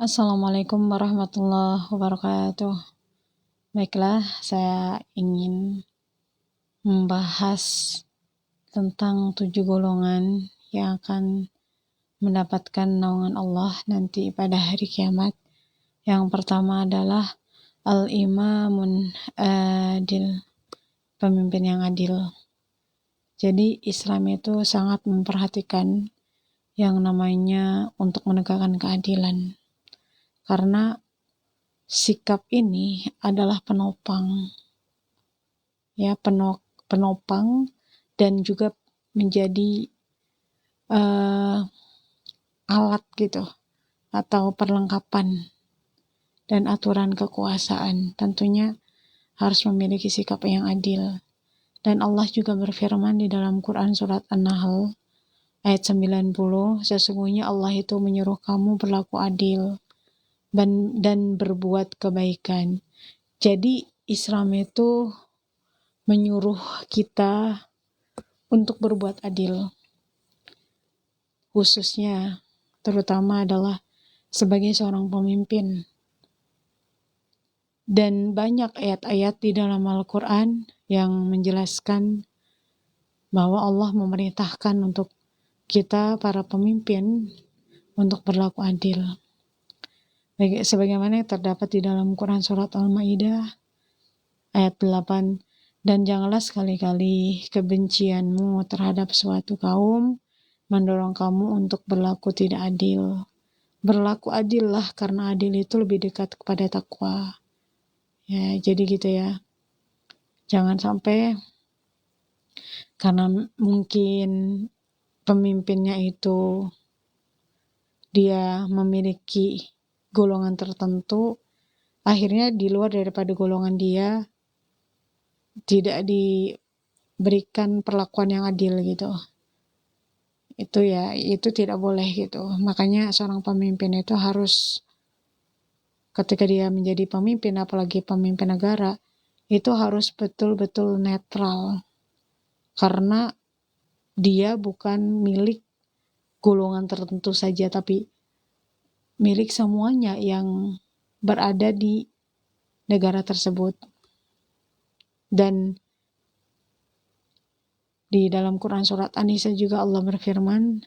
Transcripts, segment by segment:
Assalamualaikum warahmatullahi wabarakatuh. Baiklah, saya ingin membahas tentang 7 golongan yang akan mendapatkan naungan Allah nanti pada hari kiamat. Yang pertama adalah al-imamun adil, pemimpin yang adil. Jadi Islam itu sangat memperhatikan yang namanya untuk menegakkan keadilan. Karena sikap ini adalah penopang dan juga menjadi alat gitu atau perlengkapan dan aturan kekuasaan. Tentunya harus memiliki sikap yang adil. Dan Allah juga berfirman di dalam Quran surat An-Nahl ayat 90, sesungguhnya Allah itu menyuruh kamu berlaku adil dan berbuat kebaikan. Jadi Islam itu menyuruh kita untuk berbuat adil, khususnya terutama adalah sebagai seorang pemimpin. Dan banyak ayat-ayat di dalam Al-Quran yang menjelaskan bahwa Allah memerintahkan untuk kita para pemimpin untuk berlaku adil. Sebagaimana terdapat di dalam Quran surat Al-Maidah ayat 8, dan janganlah sekali-kali kebencianmu terhadap suatu kaum mendorong kamu untuk berlaku tidak adil. Berlaku adillah, karena adil itu lebih dekat kepada takwa. Ya, jadi gitu ya. Jangan sampai karena mungkin pemimpinnya itu dia memiliki golongan tertentu, akhirnya di luar daripada golongan dia tidak diberikan perlakuan yang adil gitu. Itu tidak boleh gitu. Makanya seorang pemimpin itu harus, ketika dia menjadi pemimpin, apalagi pemimpin negara, itu harus betul-betul netral. Karena dia bukan milik golongan tertentu saja, tapi milik semuanya yang berada di negara tersebut. Dan di dalam Quran surat An-Nisa juga Allah berfirman,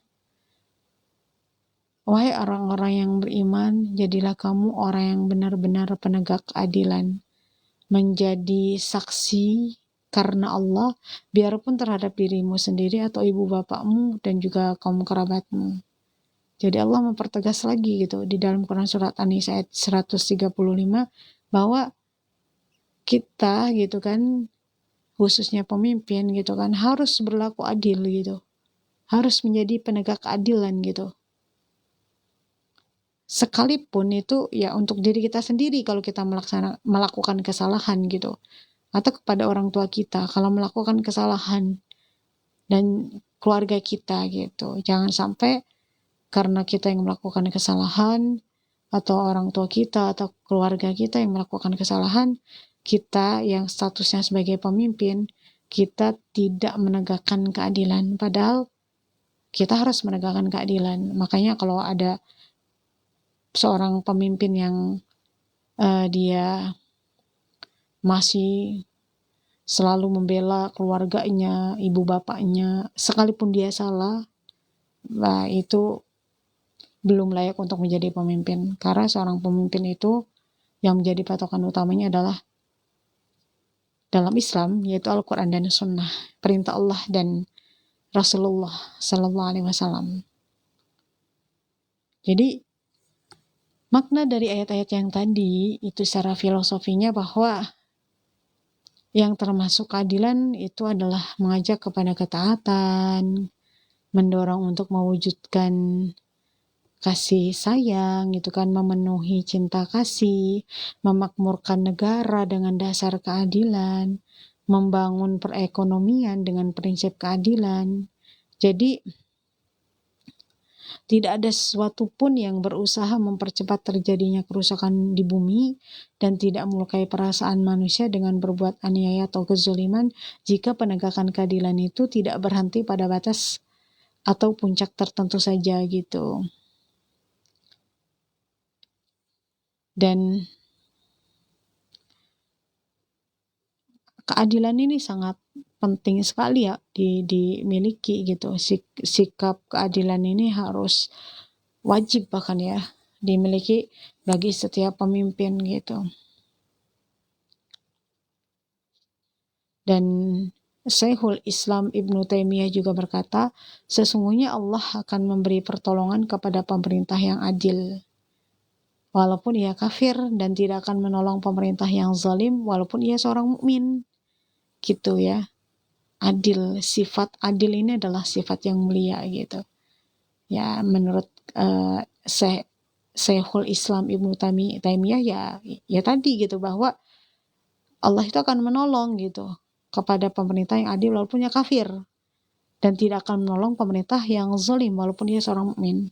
wahai orang-orang yang beriman, jadilah kamu orang yang benar-benar penegak keadilan, menjadi saksi karena Allah, biarpun terhadap dirimu sendiri atau ibu bapakmu dan juga kaum kerabatmu. Jadi Allah mempertegas lagi gitu di dalam Quran surat An-Nisa ayat 135 bahwa kita gitu kan, khususnya pemimpin gitu kan, harus berlaku adil gitu. Harus menjadi penegak keadilan gitu. Sekalipun itu ya untuk diri kita sendiri kalau kita melakukan kesalahan gitu. Atau kepada orang tua kita kalau melakukan kesalahan, dan keluarga kita gitu. Jangan sampai karena kita yang melakukan kesalahan, atau orang tua kita atau keluarga kita yang melakukan kesalahan, kita yang statusnya sebagai pemimpin, kita tidak menegakkan keadilan. Padahal kita harus menegakkan keadilan. Makanya kalau ada seorang pemimpin yang dia masih selalu membela keluarganya, ibu bapaknya, sekalipun dia salah, nah itu belum layak untuk menjadi pemimpin. Karena seorang pemimpin itu yang menjadi patokan utamanya adalah dalam Islam, yaitu Al-Quran dan Sunnah, perintah Allah dan Rasulullah Sallallahu Alaihi Wasallam. Jadi makna dari ayat-ayat yang tadi itu secara filosofinya bahwa yang termasuk keadilan itu adalah mengajak kepada ketaatan, mendorong untuk mewujudkan kasih sayang gitu kan, memenuhi cinta kasih, memakmurkan negara dengan dasar keadilan, membangun perekonomian dengan prinsip keadilan. Jadi tidak ada sesuatu pun yang berusaha mempercepat terjadinya kerusakan di bumi dan tidak melukai perasaan manusia dengan berbuat aniaya atau kezaliman jika penegakan keadilan itu tidak berhenti pada batas atau puncak tertentu saja gitu. Dan keadilan ini sangat penting sekali ya dimiliki gitu. Sikap keadilan ini harus wajib bahkan ya dimiliki bagi setiap pemimpin gitu. Dan Syekhul Islam Ibnu Taimiyah juga berkata, sesungguhnya Allah akan memberi pertolongan kepada pemerintah yang adil, walaupun ia kafir, dan tidak akan menolong pemerintah yang zalim, walaupun ia seorang mukmin. Gitu ya. Adil, sifat adil ini adalah sifat yang mulia gitu. Ya, menurut Syekhul Islam Ibnu Taimiyah ya tadi gitu, bahwa Allah itu akan menolong gitu kepada pemerintah yang adil walaupun ia kafir, dan tidak akan menolong pemerintah yang zalim walaupun ia seorang mukmin.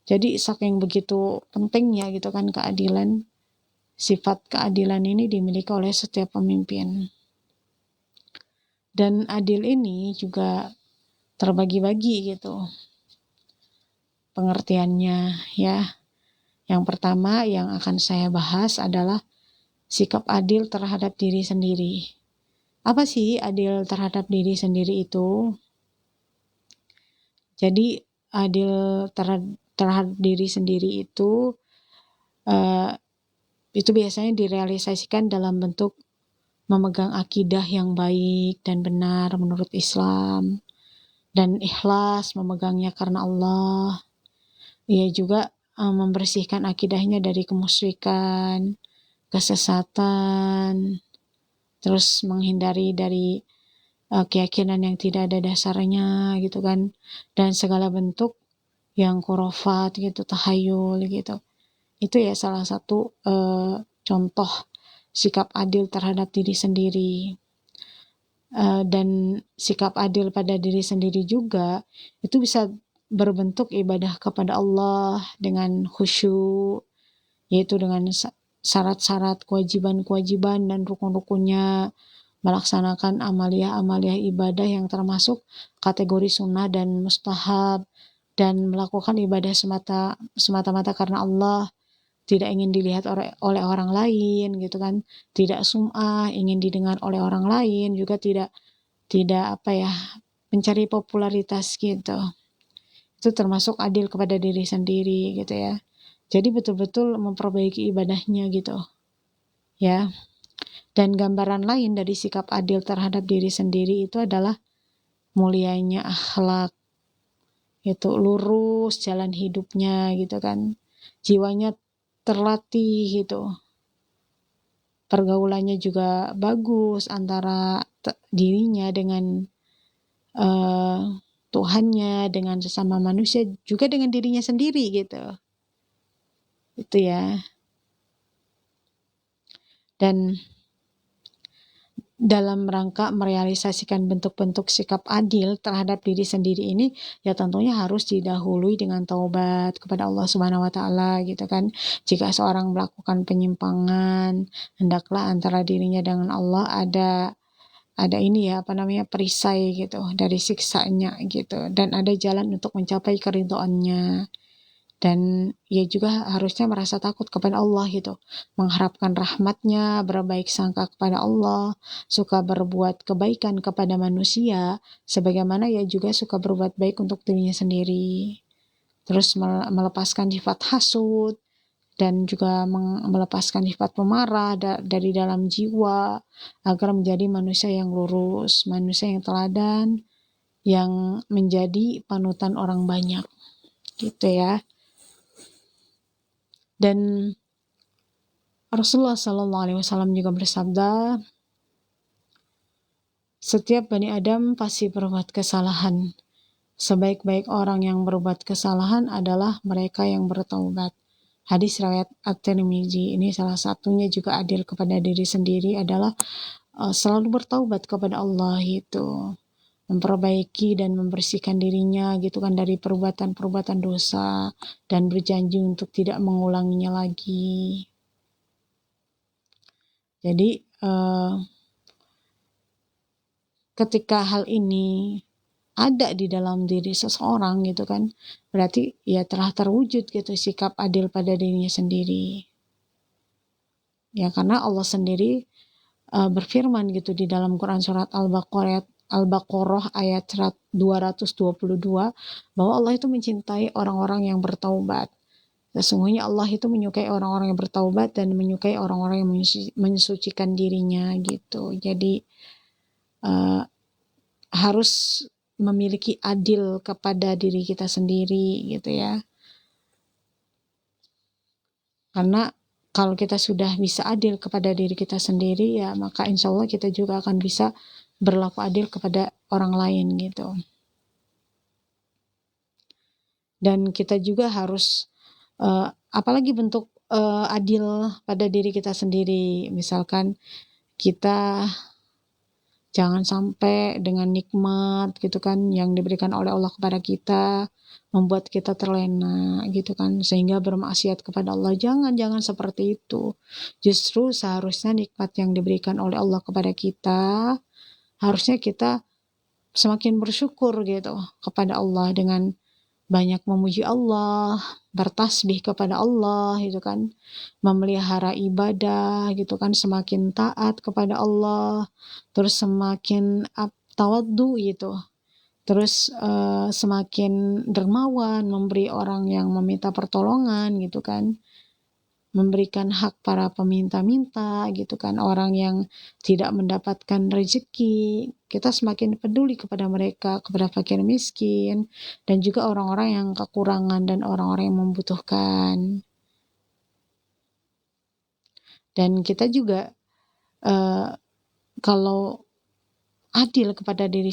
Jadi saking begitu pentingnya gitu kan keadilan, sifat keadilan ini dimiliki oleh setiap pemimpin. Dan adil ini juga terbagi-bagi gitu pengertiannya ya. Yang pertama yang akan saya bahas adalah sikap adil terhadap diri sendiri. Apa sih adil terhadap diri sendiri itu? Jadi adil terhadap diri sendiri itu biasanya direalisasikan dalam bentuk memegang akidah yang baik dan benar menurut Islam, dan ikhlas memegangnya karena Allah. Ia juga membersihkan akidahnya dari kemusyrikan, kesesatan, terus menghindari dari keyakinan yang tidak ada dasarnya gitu kan, dan segala bentuk yang khurafat gitu, tahayul gitu. Itu ya salah satu contoh sikap adil terhadap diri sendiri. Dan sikap adil pada diri sendiri juga itu bisa berbentuk ibadah kepada Allah dengan khusyuk, yaitu dengan syarat-syarat, kewajiban-kewajiban dan rukun-rukunnya, melaksanakan amaliyah-amaliyah ibadah yang termasuk kategori sunnah dan mustahab, dan melakukan ibadah semata-mata karena Allah, tidak ingin dilihat oleh orang lain gitu kan, tidak sum'ah, ingin didengar oleh orang lain, juga tidak mencari popularitas gitu. Itu termasuk adil kepada diri sendiri gitu ya. Jadi betul-betul memperbaiki ibadahnya gitu ya. Dan gambaran lain dari sikap adil terhadap diri sendiri itu adalah mulianya akhlak, itu lurus jalan hidupnya gitu kan, jiwanya terlatih gitu, pergaulannya juga bagus antara dirinya dengan Tuhannya, dengan sesama manusia, juga dengan dirinya sendiri gitu. Itu ya. Dan dalam rangka merealisasikan bentuk-bentuk sikap adil terhadap diri sendiri ini, ya tentunya harus didahului dengan taubat kepada Allah Subhanahu wa taala gitu kan. Jika seorang melakukan penyimpangan, hendaklah antara dirinya dengan Allah ada ini ya perisai gitu dari siksanya gitu, dan ada jalan untuk mencapai keridhoannya. Dan ia juga harusnya merasa takut kepada Allah gitu, mengharapkan rahmatnya, berbaik sangka kepada Allah, suka berbuat kebaikan kepada manusia, sebagaimana ia juga suka berbuat baik untuk dirinya sendiri. Terus melepaskan sifat hasud, dan juga melepaskan sifat pemarah dari dalam jiwa, agar menjadi manusia yang lurus, manusia yang teladan, yang menjadi panutan orang banyak gitu ya. Dan Rasulullah SAW juga bersabda, setiap Bani Adam pasti berbuat kesalahan. Sebaik-baik orang yang berbuat kesalahan adalah mereka yang bertaubat. Hadis riwayat At-Tirmidzi. Ini salah satunya juga adil kepada diri sendiri adalah selalu bertaubat kepada Allah itu, memperbaiki dan membersihkan dirinya gitu kan dari perbuatan-perbuatan dosa, dan berjanji untuk tidak mengulanginya lagi. Jadi ketika hal ini ada di dalam diri seseorang gitu kan, berarti ya telah terwujud gitu sikap adil pada dirinya sendiri. Ya karena Allah sendiri berfirman gitu di dalam Quran surat Al-Baqarah ayat 222 bahwa Allah itu mencintai orang-orang yang bertaubat. Sesungguhnya Allah itu menyukai orang-orang yang bertaubat dan menyukai orang-orang yang mensucikan dirinya gitu. Jadi harus memiliki adil kepada diri kita sendiri gitu ya. Karena kalau kita sudah bisa adil kepada diri kita sendiri ya maka insya Allah kita juga akan bisa berlaku adil kepada orang lain gitu. Dan kita juga harus apalagi bentuk adil pada diri kita sendiri. Misalkan kita jangan sampai dengan nikmat gitu kan yang diberikan oleh Allah kepada kita membuat kita terlena gitu kan sehingga bermaksiat kepada Allah. Jangan seperti itu. Justru seharusnya nikmat yang diberikan oleh Allah kepada kita harusnya kita semakin bersyukur gitu kepada Allah dengan banyak memuji Allah, bertasbih kepada Allah gitu kan, memelihara ibadah gitu kan, semakin taat kepada Allah, terus semakin tawaddu gitu, terus semakin dermawan, memberi orang yang meminta pertolongan gitu kan, memberikan hak para peminta-minta gitu kan, orang yang tidak mendapatkan rezeki, kita semakin peduli kepada mereka, kepada fakir miskin, dan juga orang-orang yang kekurangan dan orang-orang yang membutuhkan. Dan kita juga kalau adil kepada diri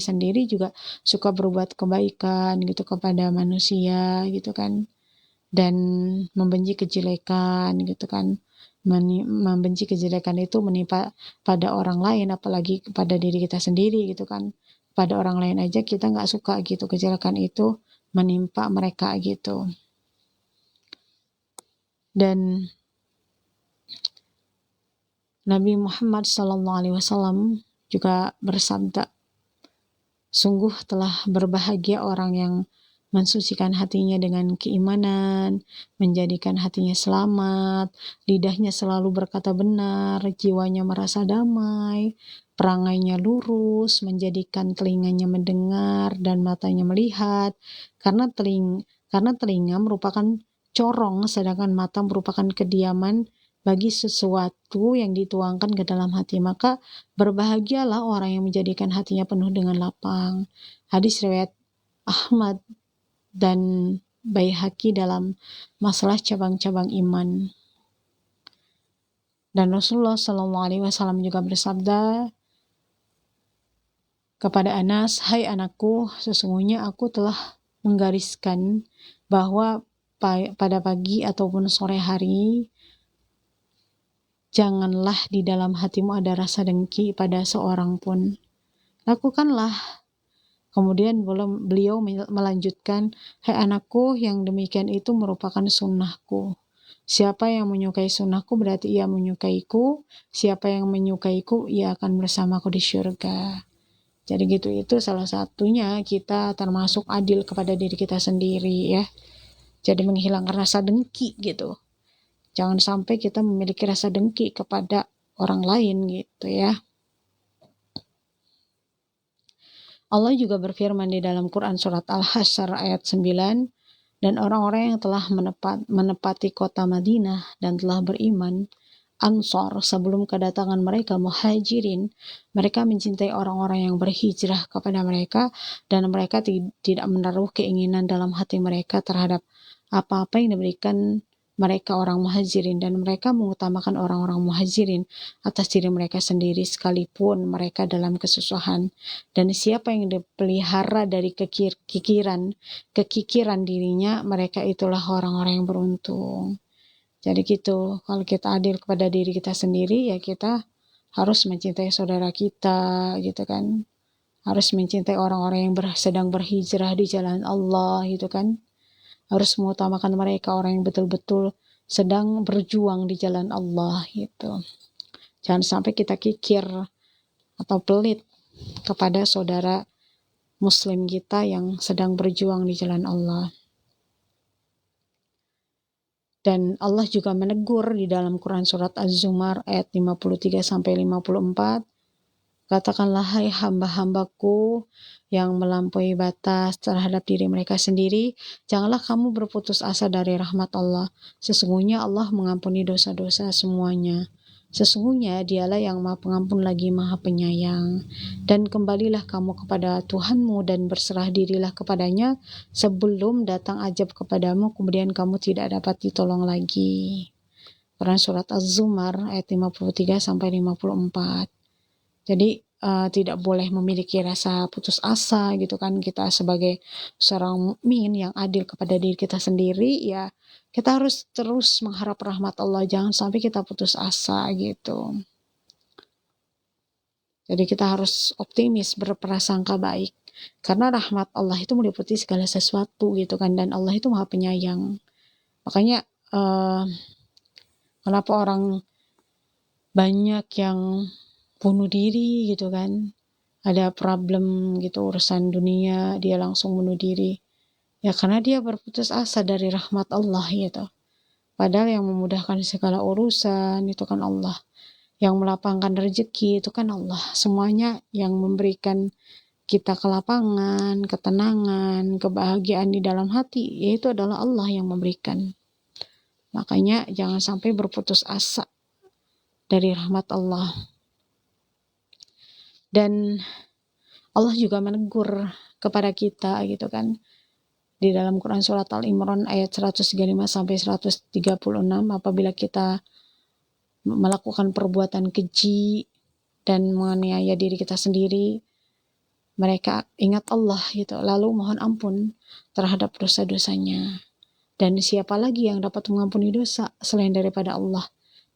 sendiri juga suka berbuat kebaikan gitu kepada manusia gitu kan. Dan membenci kejelekan gitu kan, membenci kejelekan itu menimpa pada orang lain apalagi kepada diri kita sendiri gitu kan, pada orang lain aja kita nggak suka gitu kejelekan itu menimpa mereka gitu. Dan Nabi Muhammad SAW juga bersabda, sungguh telah berbahagia orang yang mensucikan hatinya dengan keimanan, menjadikan hatinya selamat, lidahnya selalu berkata benar, jiwanya merasa damai, perangainya lurus, menjadikan telinganya mendengar dan matanya melihat, karena telinga merupakan corong, sedangkan mata merupakan kediaman bagi sesuatu yang dituangkan ke dalam hati. Maka berbahagialah orang yang menjadikan hatinya penuh dengan lapang. Hadis riwayat Ahmad dan Baihaqi dalam masalah cabang-cabang iman. Dan Rasulullah SAW juga bersabda kepada Anas, hai anakku, sesungguhnya aku telah menggariskan bahwa pada pagi ataupun sore hari janganlah di dalam hatimu ada rasa dengki pada seorang pun. Lakukanlah. Kemudian beliau melanjutkan, hai anakku, yang demikian itu merupakan sunnahku. Siapa yang menyukai sunnahku berarti ia menyukaiku. Siapa yang menyukaiku, ia akan bersamaku di syurga. Jadi gitu, itu salah satunya kita termasuk adil kepada diri kita sendiri ya. Jadi menghilangkan rasa dengki gitu. Jangan sampai kita memiliki rasa dengki kepada orang lain gitu ya. Allah juga berfirman di dalam Quran surat Al-Hasyr ayat 9, dan orang-orang yang telah menepati kota Madinah dan telah beriman, Ansor, sebelum kedatangan mereka Muhajirin, mereka mencintai orang-orang yang berhijrah kepada mereka dan mereka tidak menaruh keinginan dalam hati mereka terhadap apa-apa yang diberikan mereka orang Muhajirin, dan mereka mengutamakan orang-orang Muhajirin atas diri mereka sendiri sekalipun mereka dalam kesusahan. Dan siapa yang dipelihara dari kekikiran dirinya, mereka itulah orang-orang yang beruntung. Jadi gitu, kalau kita adil kepada diri kita sendiri ya kita harus mencintai saudara kita gitu kan. Harus mencintai orang-orang yang sedang berhijrah di jalan Allah gitu kan. Harus mengutamakan mereka, orang yang betul-betul sedang berjuang di jalan Allah gitu. Jangan sampai kita kikir atau pelit kepada saudara muslim kita yang sedang berjuang di jalan Allah. Dan Allah juga menegur di dalam Quran surat Az-Zumar ayat 53-54. Katakanlah, hai hamba-hambaku yang melampaui batas terhadap diri mereka sendiri, janganlah kamu berputus asa dari rahmat Allah. Sesungguhnya Allah mengampuni dosa-dosa semuanya. Sesungguhnya dialah yang maha pengampun lagi maha penyayang. Dan kembalilah kamu kepada Tuhanmu dan berserah dirilah kepadanya sebelum datang ajab kepadamu, kemudian kamu tidak dapat ditolong lagi. Quran surat Az-Zumar ayat 53-54. Jadi tidak boleh memiliki rasa putus asa gitu kan. Kita sebagai seorang mukmin yang adil kepada diri kita sendiri, ya kita harus terus mengharap rahmat Allah, jangan sampai kita putus asa gitu. Jadi kita harus optimis, berprasangka baik, karena rahmat Allah itu meliputi segala sesuatu gitu kan, dan Allah itu maha penyayang. Makanya kenapa orang banyak yang bunuh diri gitu kan, ada problem gitu urusan dunia dia langsung bunuh diri, ya karena dia berputus asa dari rahmat Allah gitu. Padahal yang memudahkan segala urusan itu kan Allah, yang melapangkan rezeki itu kan Allah. Semuanya yang memberikan kita kelapangan, ketenangan, kebahagiaan di dalam hati, yaitu adalah Allah yang memberikan. Makanya jangan sampai berputus asa dari rahmat Allah. Dan Allah juga menegur kepada kita gitu kan, di dalam Quran surat Al-Imran ayat 135-136, apabila kita melakukan perbuatan keji dan menganiaya diri kita sendiri, mereka ingat Allah gitu, lalu mohon ampun terhadap dosa-dosanya. Dan siapa lagi yang dapat mengampuni dosa selain daripada Allah?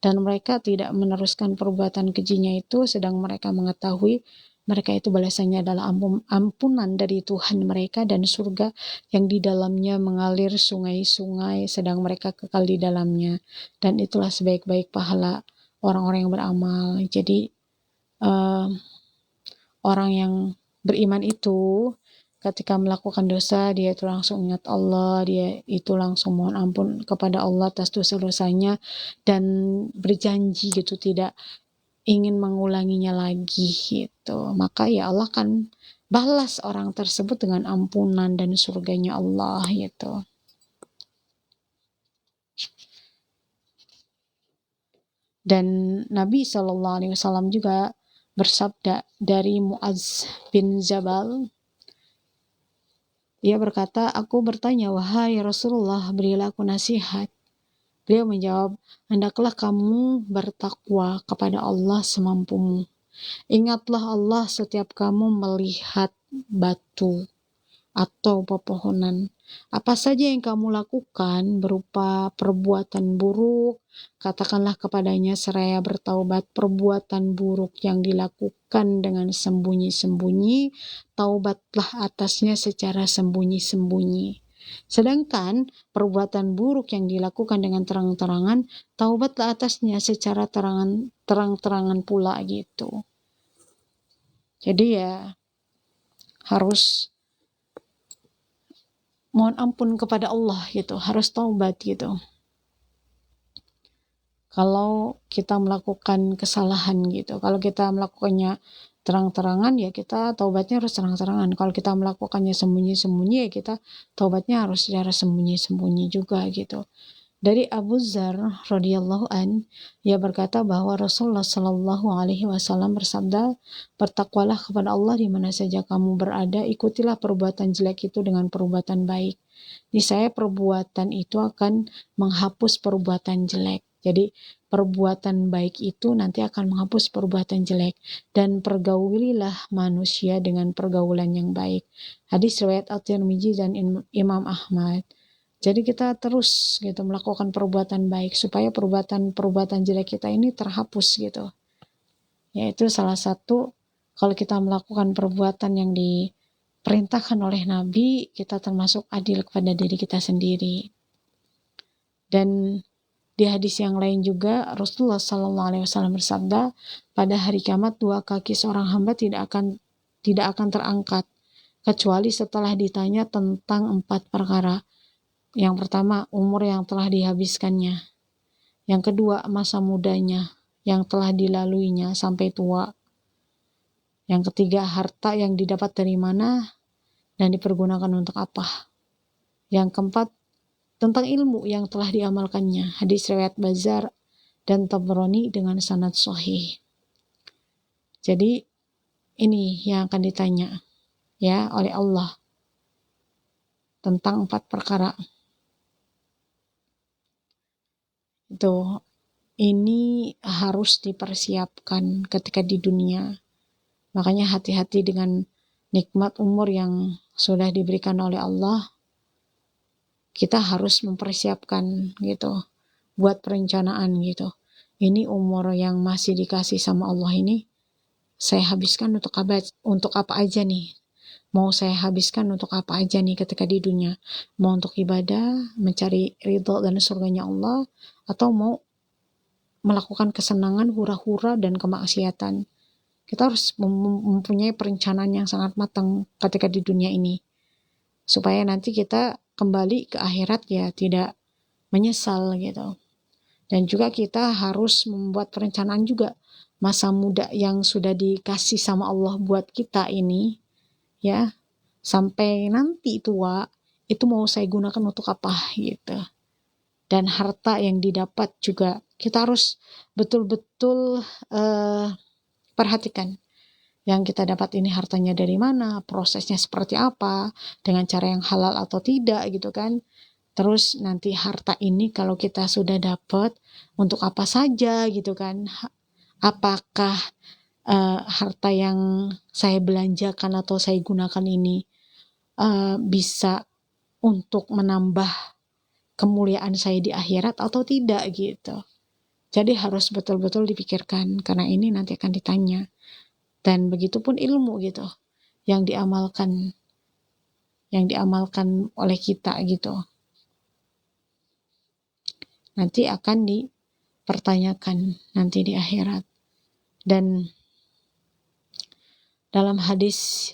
Dan mereka tidak meneruskan perbuatan kejinya itu, sedang mereka mengetahui mereka itu balasannya adalah ampunan dari Tuhan mereka dan surga yang di dalamnya mengalir sungai-sungai, sedang mereka kekal di dalamnya. Dan itulah sebaik-baik pahala orang-orang yang beramal. Jadi orang yang beriman itu ketika melakukan dosa, dia itu langsung ingat Allah, dia itu langsung mohon ampun kepada Allah atas dosa-dosanya, dan berjanji gitu tidak ingin mengulanginya lagi gitu. Maka ya Allah kan balas orang tersebut dengan ampunan dan surganya Allah gitu. Dan Nabi SAW juga bersabda dari Mu'adz bin Jabal, dia berkata, aku bertanya, wahai Rasulullah, berilah aku nasihat. Beliau menjawab, hendaklah kamu bertakwa kepada Allah semampumu. Ingatlah Allah setiap kamu melihat batu atau pepohonan. Apa saja yang kamu lakukan berupa perbuatan buruk, katakanlah kepadanya seraya bertaubat. Perbuatan buruk yang dilakukan dengan sembunyi-sembunyi, taubatlah atasnya secara sembunyi-sembunyi. Sedangkan perbuatan buruk yang dilakukan dengan terang-terangan, taubatlah atasnya secara terang-terangan pula gitu. Jadi ya harus mohon ampun kepada Allah gitu, harus taubat gitu. Kalau kita melakukan kesalahan gitu, kalau kita melakukannya terang-terangan ya kita taubatnya harus terang-terangan. Kalau kita melakukannya sembunyi-sembunyi ya kita taubatnya harus secara sembunyi-sembunyi juga gitu. Dari Abu Dzar radhiyallahu an, ia berkata bahwa Rasulullah Shallallahu alaihi wasallam bersabda, bertakwalah kepada Allah di mana saja kamu berada, ikutilah perbuatan jelek itu dengan perbuatan baik. Niscaya perbuatan itu akan menghapus perbuatan jelek. Jadi perbuatan baik itu nanti akan menghapus perbuatan jelek, dan pergaulilah manusia dengan pergaulan yang baik. Hadis riwayat At-Tirmidzi dan Imam Ahmad. Jadi kita terus gitu melakukan perbuatan baik supaya perbuatan jelek kita ini terhapus gitu. Yaitu salah satu, kalau kita melakukan perbuatan yang diperintahkan oleh Nabi, kita termasuk adil kepada diri kita sendiri. Dan di hadis yang lain juga Rasulullah SAW bersabda, pada hari kiamat dua kaki seorang hamba tidak akan terangkat kecuali setelah ditanya tentang 4 perkara. Yang pertama, umur yang telah dihabiskannya. Yang kedua, masa mudanya yang telah dilaluinya sampai tua. Yang ketiga, harta yang didapat dari mana dan dipergunakan untuk apa. Yang keempat, tentang ilmu yang telah diamalkannya. Hadis riwayat Bazar dan Tabrani dengan sanad sahih. Jadi ini yang akan ditanya ya oleh Allah tentang 4 perkara. Itu ini harus dipersiapkan ketika di dunia. Makanya hati-hati dengan nikmat umur yang sudah diberikan oleh Allah. Kita harus mempersiapkan gitu, buat perencanaan gitu. Ini umur yang masih dikasih sama Allah ini, saya habiskan untuk apa aja nih? Mau saya habiskan untuk apa aja nih ketika di dunia? Mau untuk ibadah, mencari ridho dan surganya Allah, atau mau melakukan kesenangan, hura-hura, dan kemaksiatan? Kita harus mempunyai perencanaan yang sangat matang ketika di dunia ini. Supaya nanti kita kembali ke akhirat ya tidak menyesal gitu. Dan juga kita harus membuat perencanaan juga masa muda yang sudah dikasih sama Allah buat kita ini ya, sampai nanti tua itu mau saya gunakan untuk apa gitu. Dan harta yang didapat juga kita harus betul-betul perhatikan. Yang kita dapat ini hartanya dari mana, prosesnya seperti apa, dengan cara yang halal atau tidak gitu kan. Terus nanti harta ini kalau kita sudah dapat untuk apa saja gitu kan. Apakah harta yang saya belanjakan atau saya gunakan ini bisa untuk menambah kemuliaan saya di akhirat atau tidak gitu. Jadi harus betul-betul dipikirkan karena ini nanti akan ditanya. Dan begitupun ilmu gitu yang diamalkan oleh kita gitu. Nanti akan dipertanyakan nanti di akhirat. Dan dalam hadis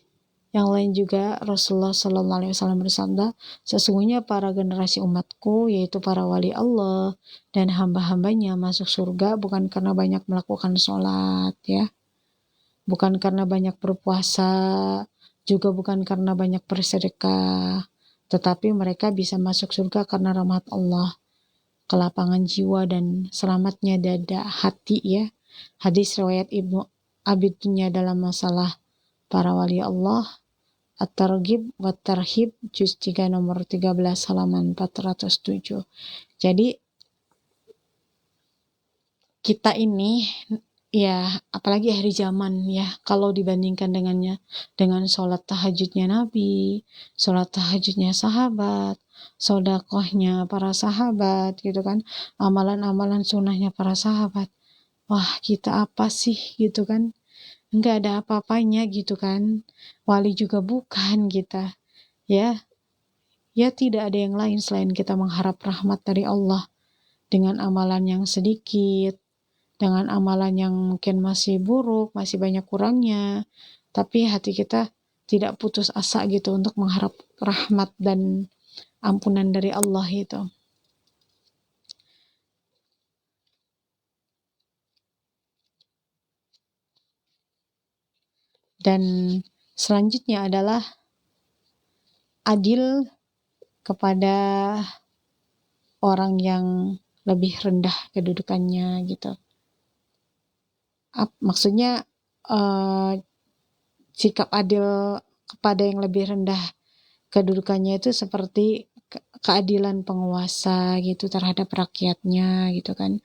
yang lain juga Rasulullah SAW bersabda, sesungguhnya para generasi umatku yaitu para wali Allah dan hamba-hambanya masuk surga bukan karena banyak melakukan sholat ya, bukan karena banyak berpuasa, juga bukan karena banyak bersedekah, tetapi mereka bisa masuk surga karena rahmat Allah, kelapangan jiwa dan selamatnya dada hati ya. Hadis riwayat Ibnu Abi Dunya dalam masalah para wali Allah, At-Targhib wa Tarhib juz 3 nomor 13 halaman 407. Jadi kita ini ya apalagi akhir zaman ya, kalau dibandingkan dengan sholat tahajudnya Nabi, sholat tahajudnya sahabat, sodakohnya para sahabat gitu kan, amalan-amalan sunnahnya para sahabat, wah kita apa sih gitu kan, nggak ada apa-apanya gitu kan, wali juga bukan kita ya tidak ada yang lain selain kita mengharap rahmat dari Allah dengan amalan yang sedikit, dengan amalan yang mungkin masih buruk, masih banyak kurangnya, tapi hati kita tidak putus asa gitu untuk mengharap rahmat dan ampunan dari Allah itu. Dan selanjutnya adalah adil kepada orang yang lebih rendah kedudukannya gitu. Maksudnya sikap adil kepada yang lebih rendah kedudukannya itu seperti keadilan penguasa gitu terhadap rakyatnya gitu kan.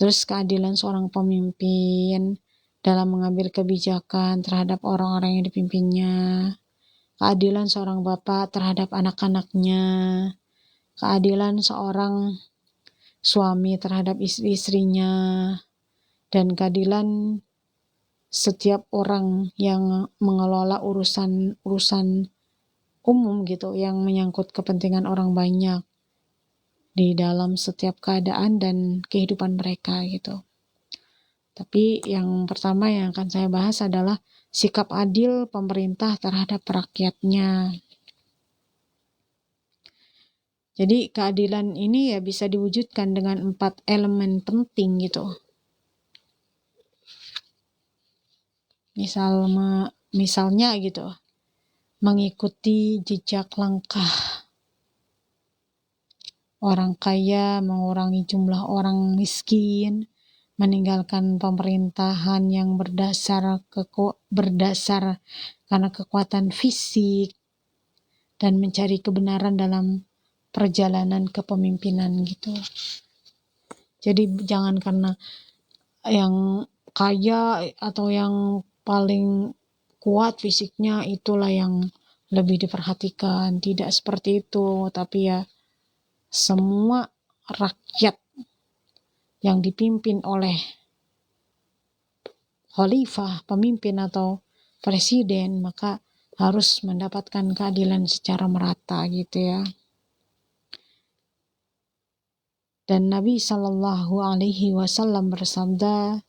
Terus keadilan seorang pemimpin dalam mengambil kebijakan terhadap orang-orang yang dipimpinnya. Keadilan seorang bapak terhadap anak-anaknya. Keadilan seorang suami terhadap istri-istrinya. Dan keadilan setiap orang yang mengelola urusan umum gitu yang menyangkut kepentingan orang banyak di dalam setiap keadaan dan kehidupan mereka gitu. Tapi yang pertama yang akan saya bahas adalah sikap adil pemerintah terhadap rakyatnya. Jadi keadilan ini ya bisa diwujudkan dengan 4 elemen penting gitu. Misalnya gitu, mengikuti jejak langkah orang kaya, mengurangi jumlah orang miskin, meninggalkan pemerintahan yang berdasar karena kekuatan fisik, dan mencari kebenaran dalam perjalanan kepemimpinan gitu. Jadi jangan karena yang kaya atau yang paling kuat fisiknya itulah yang lebih diperhatikan. Tidak seperti itu, tapi ya semua rakyat yang dipimpin oleh khalifah, pemimpin atau presiden, maka harus mendapatkan keadilan secara merata gitu ya. Dan Nabi Shallallahu Alaihi Wasallam bersabda,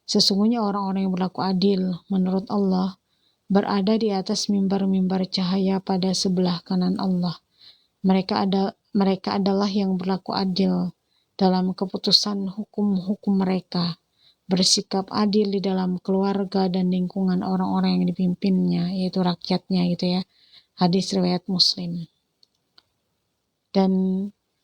sesungguhnya orang-orang yang berlaku adil menurut Allah berada di atas mimbar-mimbar cahaya pada sebelah kanan Allah. Mereka adalah yang berlaku adil dalam keputusan hukum-hukum mereka, bersikap adil di dalam keluarga dan lingkungan orang-orang yang dipimpinnya, yaitu rakyatnya gitu ya. Hadis riwayat Muslim. Dan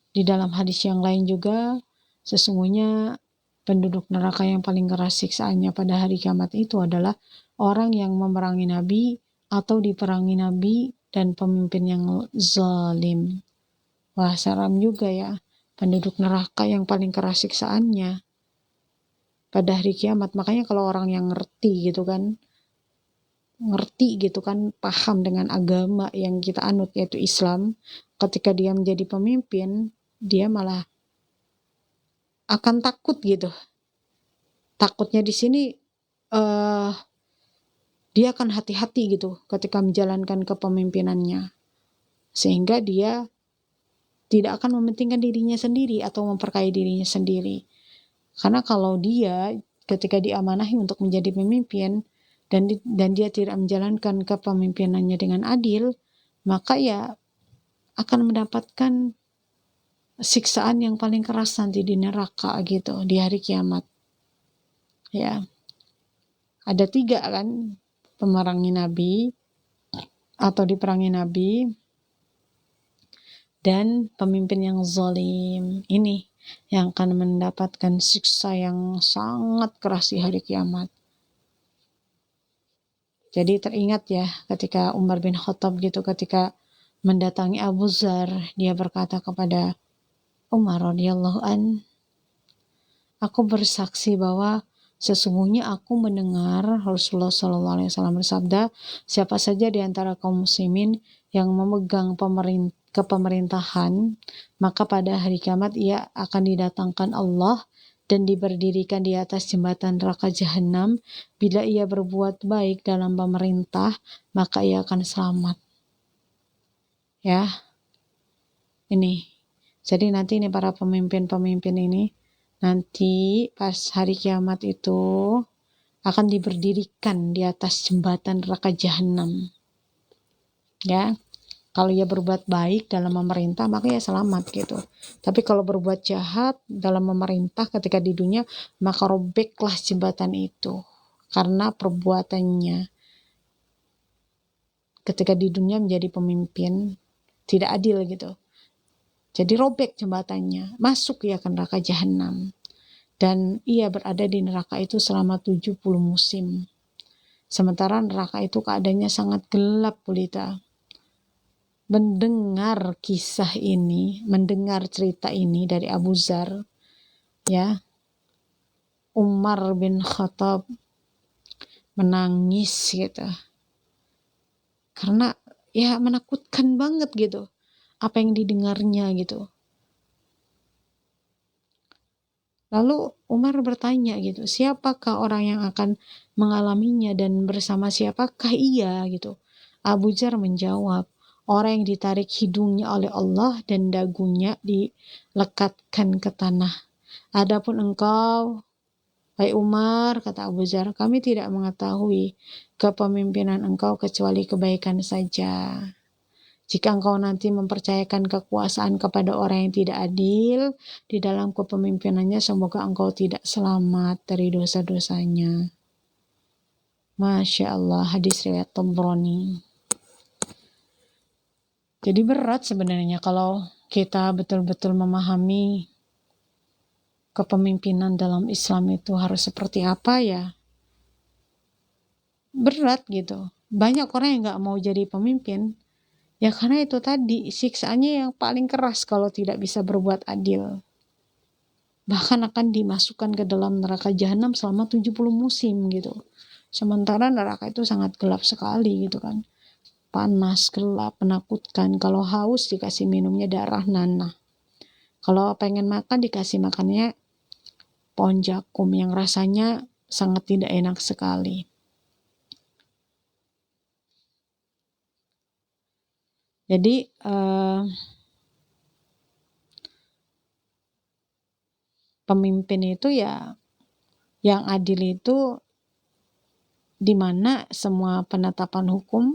di dalam hadis yang lain juga, sesungguhnya penduduk neraka yang paling keras siksaannya pada hari kiamat itu adalah orang yang memerangi Nabi atau diperangi Nabi dan pemimpin yang zalim. Wah, seram juga ya. Penduduk neraka yang paling keras siksaannya pada hari kiamat. Makanya kalau orang yang ngerti gitu kan, paham dengan agama yang kita anut yaitu Islam, ketika dia menjadi pemimpin, dia malah akan takut gitu. Takutnya di sini dia akan hati-hati gitu ketika menjalankan kepemimpinannya, sehingga dia tidak akan mementingkan dirinya sendiri atau memperkaya dirinya sendiri. Karena kalau dia ketika diamanahi untuk menjadi pemimpin dan dia tidak menjalankan kepemimpinannya dengan adil, maka ya akan mendapatkan siksaan yang paling keras nanti di neraka gitu di hari kiamat. Ya, ada 3 kan, pemerangi Nabi atau diperangi Nabi dan pemimpin yang zalim. Ini yang akan mendapatkan siksa yang sangat keras di hari kiamat. Jadi teringat ya ketika Umar bin Khattab gitu, ketika mendatangi Abu Dzar, dia berkata kepada Umar radhiyallahu an, aku bersaksi bahwa sesungguhnya aku mendengar Rasulullah SAW bersabda, siapa saja di antara kaum muslimin yang memegang kepemerintahan, maka pada hari kiamat ia akan didatangkan Allah dan diberdirikan di atas jembatan neraka jahanam. Bila ia berbuat baik dalam pemerintah, maka ia akan selamat. Ya, ini. Jadi nanti ini para pemimpin-pemimpin ini nanti pas hari kiamat itu akan diberdirikan di atas jembatan neraka jahanam. Ya, kalau ia berbuat baik dalam memerintah maka ia selamat gitu. Tapi kalau berbuat jahat dalam memerintah ketika di dunia, maka robeklah jembatan itu karena perbuatannya ketika di dunia menjadi pemimpin tidak adil gitu. Jadi robek jembatannya, masuk ia ke neraka jahanam. Dan ia berada di neraka itu selama 70 musim. Sementara neraka itu keadaannya sangat gelap gulita. Mendengar kisah ini, mendengar cerita ini dari Abu Dzar, ya, Umar bin Khattab menangis gitu. Karena ya menakutkan banget gitu apa yang didengarnya gitu. Lalu Umar bertanya gitu, siapakah orang yang akan mengalaminya dan bersama siapakah ia gitu. Abu Dzar menjawab, orang yang ditarik hidungnya oleh Allah dan dagunya dilekatkan ke tanah. Adapun engkau, hai Umar, kata Abu Dzar, kami tidak mengetahui kepemimpinan engkau kecuali kebaikan saja. Jika engkau nanti mempercayakan kekuasaan kepada orang yang tidak adil di dalam kepemimpinannya, semoga engkau tidak selamat dari dosa-dosanya. Masya Allah, hadis riwayat Tabrani. Jadi berat sebenarnya kalau kita betul-betul memahami kepemimpinan dalam Islam itu harus seperti apa ya. Berat gitu. Banyak orang yang gak mau jadi pemimpin. Ya karena itu tadi, siksaannya yang paling keras kalau tidak bisa berbuat adil. Bahkan akan dimasukkan ke dalam neraka jahanam selama 70 musim gitu. Sementara neraka itu sangat gelap sekali gitu kan. Panas, gelap, menakutkan. Kalau haus dikasih minumnya darah nanah. Kalau pengen makan dikasih makannya pohon jakum yang rasanya sangat tidak enak sekali. Jadi pemimpin itu ya yang adil itu di mana semua penetapan hukum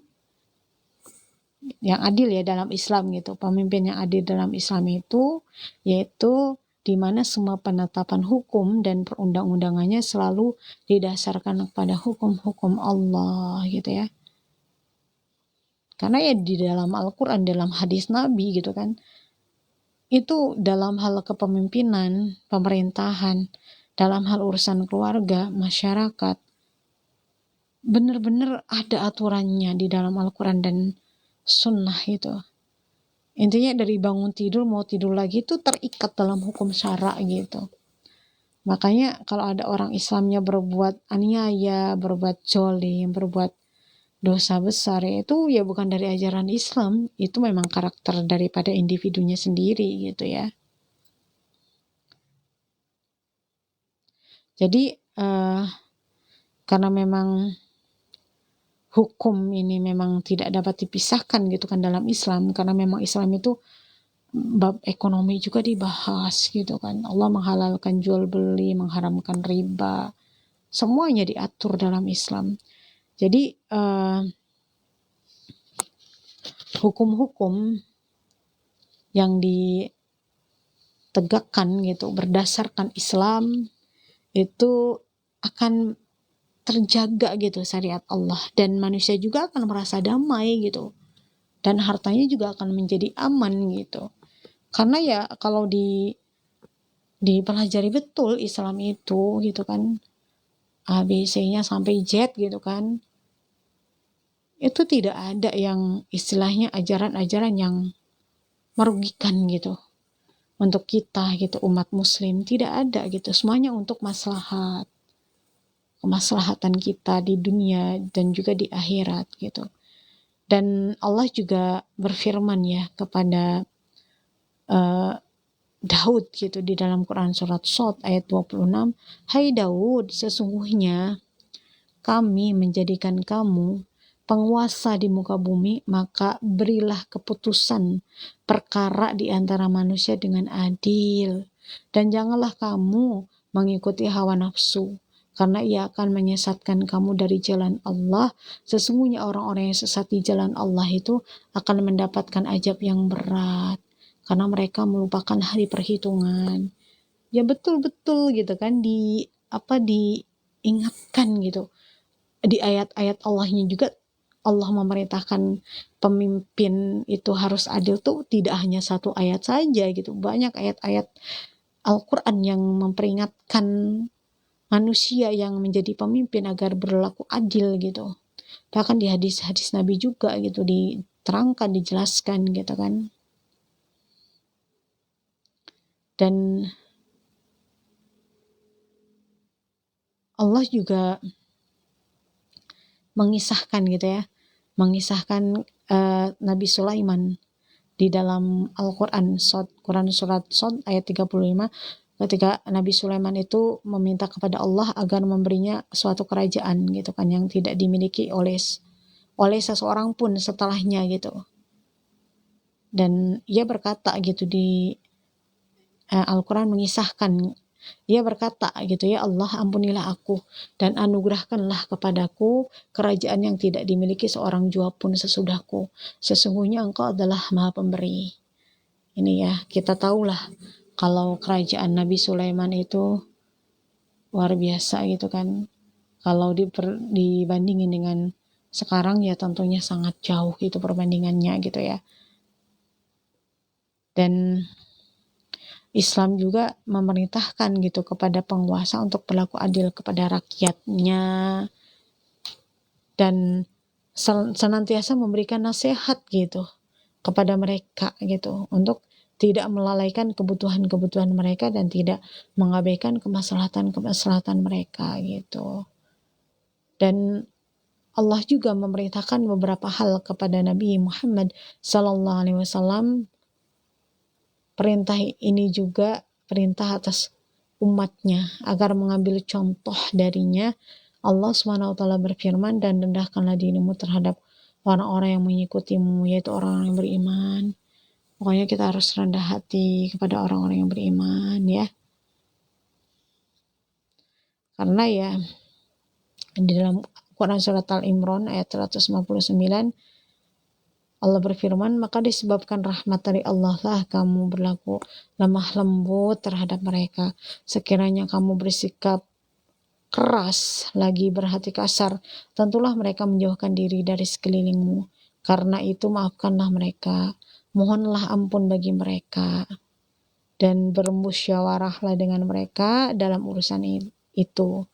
yang adil ya dalam Islam gitu. Pemimpin yang adil dalam Islam itu yaitu di mana semua penetapan hukum dan perundang-undangannya selalu didasarkan kepada hukum-hukum Allah gitu ya. Karena ya di dalam Al-Quran, dalam hadis Nabi gitu kan, itu dalam hal kepemimpinan, pemerintahan, dalam hal urusan keluarga, masyarakat, benar-benar ada aturannya di dalam Al-Quran dan sunnah itu. Intinya dari bangun tidur mau tidur lagi itu terikat dalam hukum syara gitu. Makanya kalau ada orang Islamnya berbuat aniaya, berbuat zolim, berbuat dosa besar, itu ya bukan dari ajaran Islam, itu memang karakter daripada individunya sendiri gitu ya. Jadi karena memang hukum ini memang tidak dapat dipisahkan gitu kan dalam Islam, karena memang Islam itu bab ekonomi juga dibahas gitu kan. Allah menghalalkan jual beli, mengharamkan riba, semuanya diatur dalam Islam. Jadi hukum-hukum yang ditegakkan gitu berdasarkan Islam itu akan terjaga gitu syariat Allah, dan manusia juga akan merasa damai gitu, dan hartanya juga akan menjadi aman gitu. Karena ya kalau dipelajari betul Islam itu gitu kan, ABC-nya sampai Z gitu kan, itu tidak ada yang istilahnya ajaran-ajaran yang merugikan gitu untuk kita gitu, umat muslim, tidak ada gitu. Semuanya untuk maslahat, kemaslahatan kita di dunia dan juga di akhirat gitu. Dan Allah juga berfirman ya kepada Daud gitu di dalam Quran surat Shad ayat 26, "Hai Daud, sesungguhnya kami menjadikan kamu penguasa di muka bumi, maka berilah keputusan perkara di antara manusia dengan adil, dan janganlah kamu mengikuti hawa nafsu, karena ia akan menyesatkan kamu dari jalan Allah. Sesungguhnya orang-orang yang sesat di jalan Allah itu akan mendapatkan azab yang berat, karena mereka melupakan hari perhitungan." Ya betul-betul gitu kan, diingatkan gitu. Di ayat-ayat Allahnya juga Allah memerintahkan pemimpin itu harus adil tuh tidak hanya satu ayat saja gitu. Banyak ayat-ayat Al-Quran yang memperingatkan manusia yang menjadi pemimpin agar berlaku adil gitu. Bahkan di hadis-hadis Nabi juga gitu diterangkan, dijelaskan gitu kan. Dan Allah juga mengisahkan gitu ya, mengisahkan Nabi Sulaiman di dalam Al-Quran, Quran surat Shad ayat 35, ketika Nabi Sulaiman itu meminta kepada Allah agar memberinya suatu kerajaan gitu kan, yang tidak dimiliki oleh seseorang pun setelahnya gitu. Dan ia berkata gitu di Al-Quran mengisahkan Ia berkata gitu, ya Allah, ampunilah aku dan anugerahkanlah kepadaku kerajaan yang tidak dimiliki seorang jua pun sesudahku. Sesungguhnya Engkau adalah Maha Pemberi. Ini ya, kita tahulah kalau kerajaan Nabi Sulaiman itu luar biasa gitu kan. Kalau dibandingin dengan sekarang ya tentunya sangat jauh gitu perbandingannya gitu ya. Dan Islam juga memerintahkan gitu kepada penguasa untuk berlaku adil kepada rakyatnya dan senantiasa memberikan nasihat gitu kepada mereka gitu untuk tidak melalaikan kebutuhan-kebutuhan mereka dan tidak mengabaikan kemaslahatan-kemaslahatan mereka gitu. Dan Allah juga memerintahkan beberapa hal kepada Nabi Muhammad Sallallahu Alaihi Wasallam. Perintah ini juga perintah atas umatnya agar mengambil contoh darinya. Allah SWT berfirman, dan rendahkanlah dirimu terhadap orang-orang yang mengikutimu, yaitu orang-orang yang beriman. Pokoknya kita harus rendah hati kepada orang-orang yang beriman ya. Karena ya di dalam Quran surat Al-Imran ayat 159 Allah berfirman, maka disebabkan rahmat dari Allah lah kamu berlaku lemah lembut terhadap mereka. Sekiranya kamu bersikap keras lagi berhati kasar, tentulah mereka menjauhkan diri dari sekelilingmu. Karena itu maafkanlah mereka, mohonlah ampun bagi mereka, dan bermusyawarahlah dengan mereka dalam urusan itu.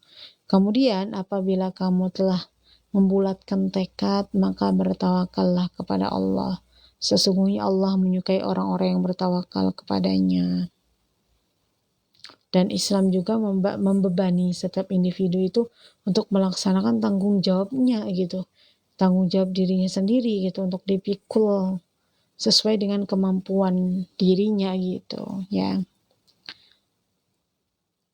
Kemudian apabila kamu telah membulatkan tekad, maka bertawakallah kepada Allah. Sesungguhnya Allah menyukai orang-orang yang bertawakal kepadanya. Dan Islam juga membebani setiap individu itu untuk melaksanakan tanggung jawabnya gitu. Tanggung jawab dirinya sendiri gitu untuk dipikul sesuai dengan kemampuan dirinya gitu ya.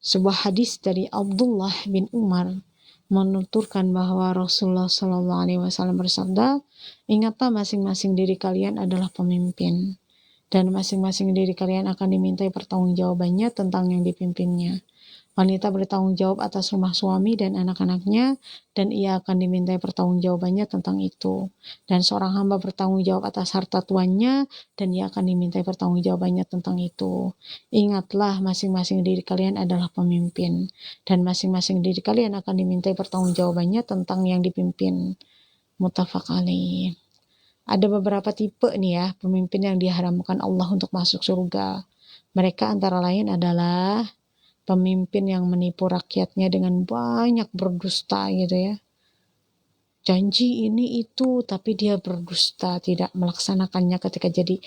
Sebuah hadis dari Abdullah bin Umar menuturkan bahwa Rasulullah Shallallahu Alaihi Wasallam bersabda, ingatlah masing-masing diri kalian adalah pemimpin, dan masing-masing diri kalian akan dimintai pertanggungjawabannya tentang yang dipimpinnya. Wanita bertanggung jawab atas rumah suami dan anak-anaknya, dan ia akan dimintai pertanggungjawabannya tentang itu. Dan seorang hamba bertanggung jawab atas harta tuannya, dan ia akan dimintai pertanggungjawabannya tentang itu. Ingatlah masing-masing diri kalian adalah pemimpin, dan masing-masing diri kalian akan dimintai pertanggungjawabannya tentang yang dipimpin. Muttafaq alaih. Ada beberapa tipe nih ya, pemimpin yang diharamkan Allah untuk masuk surga. Mereka antara lain adalah pemimpin yang menipu rakyatnya dengan banyak berdusta gitu ya. Janji ini itu tapi dia berdusta, tidak melaksanakannya ketika jadi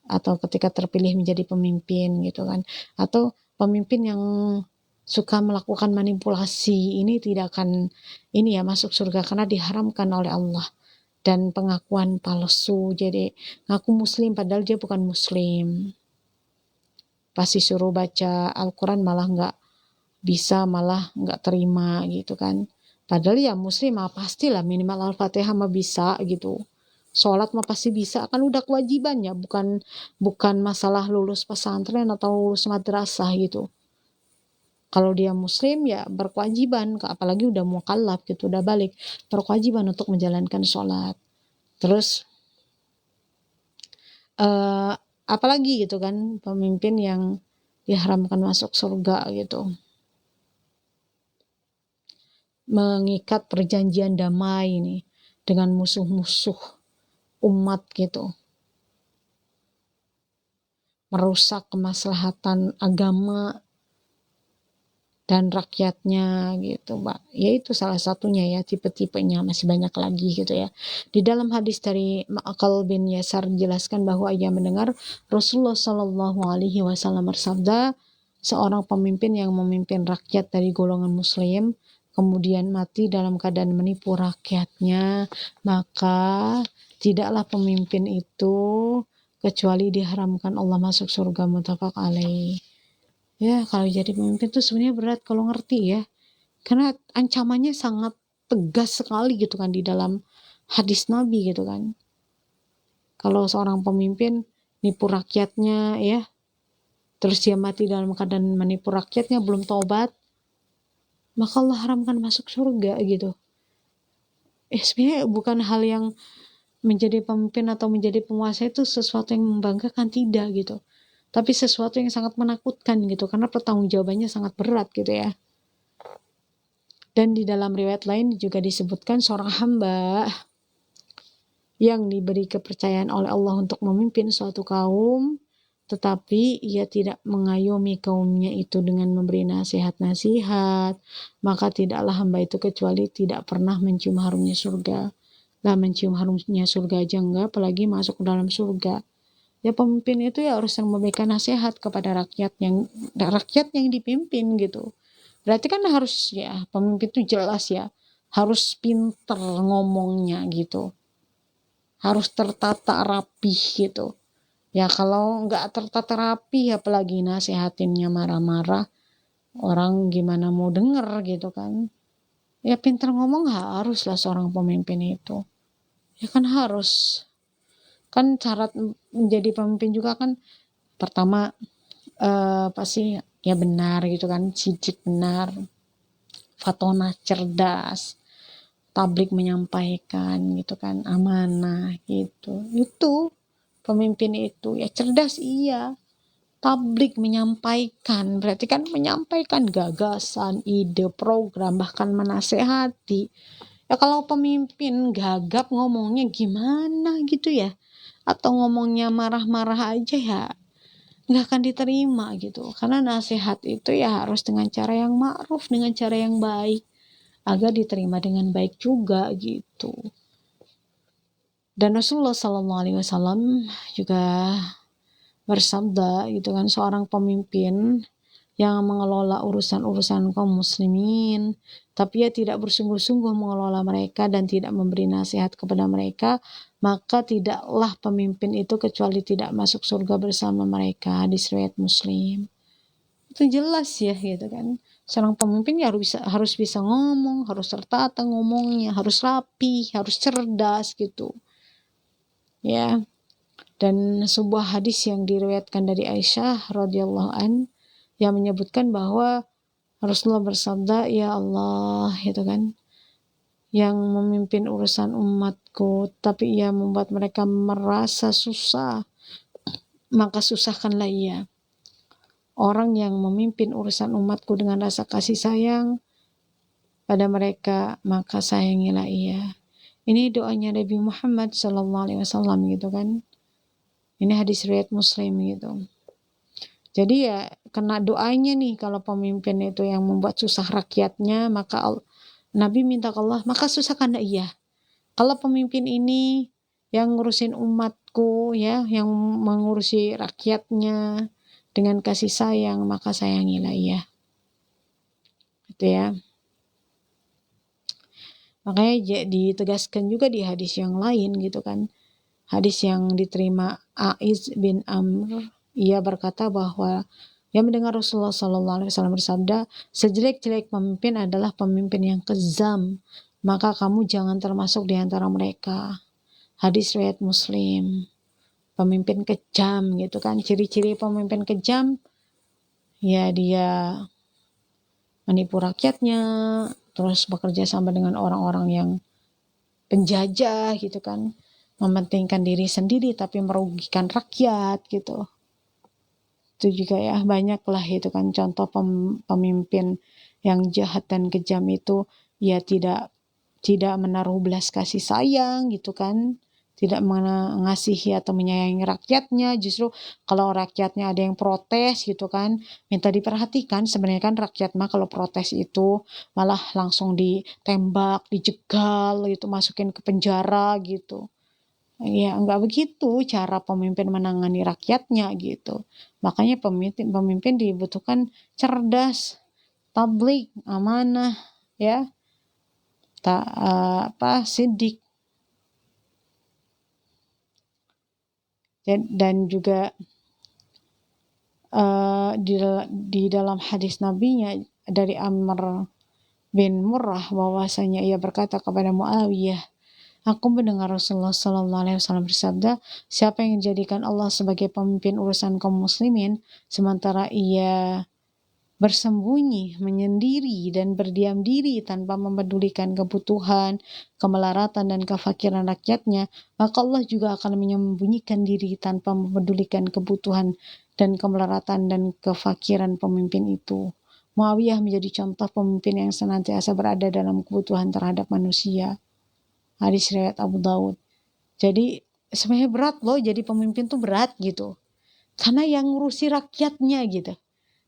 atau ketika terpilih menjadi pemimpin gitu kan. Atau pemimpin yang suka melakukan manipulasi, ini tidak akan ini ya masuk surga karena diharamkan oleh Allah. Dan pengakuan palsu, jadi ngaku muslim padahal dia bukan muslim. Pasti suruh baca Al-Quran malah nggak bisa, malah nggak terima gitu kan. Padahal ya muslim mah pastilah minimal Al-Fatihah mah bisa gitu. Sholat mah pasti bisa, kan udah kewajibannya, bukan masalah lulus pesantren atau lulus madrasah gitu. Kalau dia muslim ya berkewajiban, apalagi udah mukallaf gitu, udah balik, berkewajiban untuk menjalankan sholat. Terus apalagi gitu kan pemimpin yang diharamkan masuk surga gitu, mengikat perjanjian damai ini dengan musuh-musuh umat gitu, merusak kemaslahatan agama dan rakyatnya gitu, Mbak. Ya itu salah satunya ya, tipe-tipenya masih banyak lagi gitu ya. Di dalam hadis dari Ma'qal bin Yasar dijelaskan bahwa ia mendengar Rasulullah Shallallahu Alaihi Wasallam bersabda, seorang pemimpin yang memimpin rakyat dari golongan muslim kemudian mati dalam keadaan menipu rakyatnya, maka tidaklah pemimpin itu kecuali diharamkan Allah masuk surga. Muttafaq alaih. Ya, kalau jadi pemimpin tuh sebenarnya berat kalau ngerti ya. Karena ancamannya sangat tegas sekali gitu kan di dalam hadis Nabi gitu kan. Kalau seorang pemimpin nipu rakyatnya ya, terus dia mati dalam keadaan menipu rakyatnya, belum taubat, maka Allah haramkan masuk surga gitu. Sebenarnya bukan hal yang menjadi pemimpin atau menjadi penguasa itu sesuatu yang membanggakan, tidak gitu. Tapi sesuatu yang sangat menakutkan gitu, karena pertanggungjawabannya sangat berat gitu ya. Dan di dalam riwayat lain juga disebutkan seorang hamba yang diberi kepercayaan oleh Allah untuk memimpin suatu kaum, tetapi ia tidak mengayomi kaumnya itu dengan memberi nasihat-nasihat, maka tidaklah hamba itu kecuali tidak pernah mencium harumnya surga. Lah mencium harumnya surga aja enggak, apalagi masuk ke dalam surga. Ya pemimpin itu ya harus yang memberikan nasihat kepada rakyat yang dipimpin gitu. Berarti kan harus ya pemimpin itu jelas ya, harus pinter ngomongnya gitu, harus tertata rapih gitu. Ya kalau nggak tertata rapi, apalagi nasihatinnya marah-marah, orang gimana mau denger gitu kan. Ya pinter ngomong haruslah seorang pemimpin itu. Ya kan harus. Kan syarat menjadi pemimpin juga kan pertama pasti ya benar gitu kan, cicit benar, fatonah cerdas, tablik menyampaikan gitu kan, amanah gitu. Itu pemimpin itu ya cerdas iya, tablik menyampaikan, berarti kan menyampaikan gagasan, ide, program, bahkan menasehati. Ya kalau pemimpin gagap ngomongnya gimana gitu ya, atau ngomongnya marah-marah aja ya nggak akan diterima gitu. Karena nasihat itu ya harus dengan cara yang ma'ruf, dengan cara yang baik, agar diterima dengan baik juga gitu. Dan Rasulullah SAW juga bersabda gitu kan, seorang pemimpin yang mengelola urusan-urusan kaum muslimin, tapi ia tidak bersungguh-sungguh mengelola mereka dan tidak memberi nasihat kepada mereka, maka tidaklah pemimpin itu kecuali tidak masuk surga bersama mereka. Hadis riwayat Muslim. Itu jelas ya gitu kan. Seorang pemimpin ya harus bisa ngomong, harus tertata ngomongnya, harus rapi, harus cerdas gitu. Ya. Dan sebuah hadis yang diriwayatkan dari Aisyah radhiyallahu an yang menyebutkan bahwa Rasulullah bersabda, ya Allah gitu kan, yang memimpin urusan umatku tapi ia membuat mereka merasa susah, maka susahkanlah ia. Orang yang memimpin urusan umatku dengan rasa kasih sayang pada mereka, maka sayangilah ia. Ini doanya Nabi Muhammad SAW gitu kan. Ini hadis riwayat Muslim gitu. Jadi ya kena doanya nih, kalau pemimpin itu yang membuat susah rakyatnya, maka Nabi minta ke Allah, maka susahkanlah ia. Kalau pemimpin ini yang ngurusin umatku ya, yang mengurusi rakyatnya dengan kasih sayang, maka sayangilah ia. Gitu ya. Makanya ditegaskan juga di hadis yang lain gitu kan. Hadis yang diterima Aiz bin Amr, ia berkata bahwa ia mendengar Rasulullah SAW bersabda, sejelek-jelek pemimpin adalah pemimpin yang kejam, maka kamu jangan termasuk di antara mereka. Hadis riwayat Muslim. Pemimpin kejam gitu kan, ciri-ciri pemimpin kejam ya dia menipu rakyatnya, terus bekerja sama dengan orang-orang yang penjajah gitu kan, mementingkan diri sendiri tapi merugikan rakyat gitu. Itu juga ya banyak lah itu kan contoh pemimpin yang jahat dan kejam itu, ya tidak menaruh belas kasih sayang gitu kan, tidak mengasihi atau menyayangi rakyatnya. Justru kalau rakyatnya ada yang protes gitu kan, minta diperhatikan. Sebenarnya kan rakyat mah kalau protes itu malah langsung ditembak, dijegal gitu, masukin ke penjara gitu. Ya enggak begitu cara pemimpin menangani rakyatnya gitu. Makanya pemimpin dibutuhkan cerdas, tablik, amanah, ya, sidik. Dan juga di dalam hadis nabinya dari Amr bin Murrah bahwasanya ia berkata kepada Muawiyah, Aku mendengar Rasulullah SAW bersabda, siapa yang menjadikan Allah sebagai pemimpin urusan kaum muslimin, sementara ia bersembunyi, menyendiri, dan berdiam diri tanpa memedulikan kebutuhan, kemelaratan, dan kefakiran rakyatnya, maka Allah juga akan menyembunyikan diri tanpa memedulikan kebutuhan dan kemelaratan dan kefakiran pemimpin itu. Muawiyah menjadi contoh pemimpin yang senantiasa berada dalam kebutuhan terhadap manusia. Hadis riwayat Abu Daud. Jadi sebenarnya berat loh, jadi pemimpin tuh berat gitu. Karena yang ngurusi rakyatnya gitu.